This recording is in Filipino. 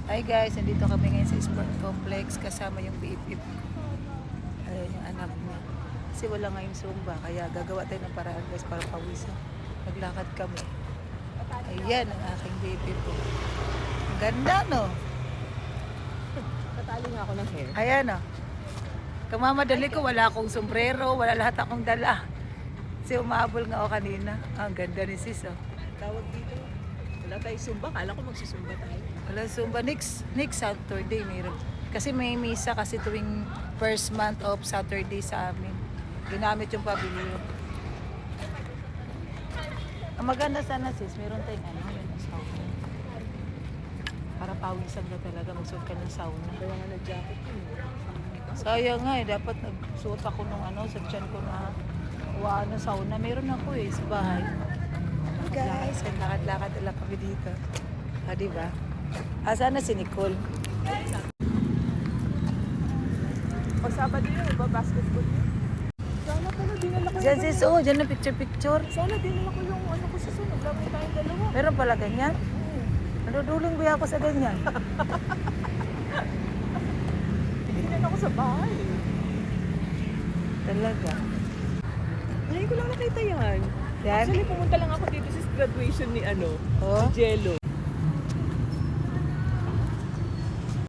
Hi guys, nandito kami ngayon sa Sport Complex kasama yung BFF ko. Ayan yung anak niya. Kasi wala ngayong Zumba, kaya gagawa tayo ng paraan guys para pawisan. Maglakad kami. Ayan ang aking BFF ko. Ang ganda no? Tatali nga ako ng hair. Ayan no? Kamamadali ko, wala akong sombrero, wala lahat akong dala. Kasi umahabol nga ako kanina. Ang ganda ni sis oh. Tawag dito. Wala tayong Zumba. Kala ko magsusumba tayo. Wala Zumba. Next Saturday meron. Kasi may misa kasi tuwing first month of Saturday sa amin. Ginamit yung pavilion. Ang maganda sana sis, meron tayong yung sauna. Para pawisan ka talaga, magsuot ka ng sauna. Kaya nga nag-jacket yun. Sayang nga dapat nagsuot ako nung sa tiyan ko na sauna. Meron ako sa bahay. Guys, lakad-lakad lang kami dito. Diba? Saan na si Nicole? Pag Sabado yun, basketball yun. Sana pala dinala ko Diyan sis, dyan na picture-picture. Sana dinala ko yung ko sa sunod. Lagi tayong dalawa. Meron pala ganyan? Naduduling ba ako sa ganyan? Tingnan ako sa bahay. Talaga. Ngayon ko lang nakita yan. Yan? Actually, pumunta lang ako dito sa graduation ni Oh? Jello.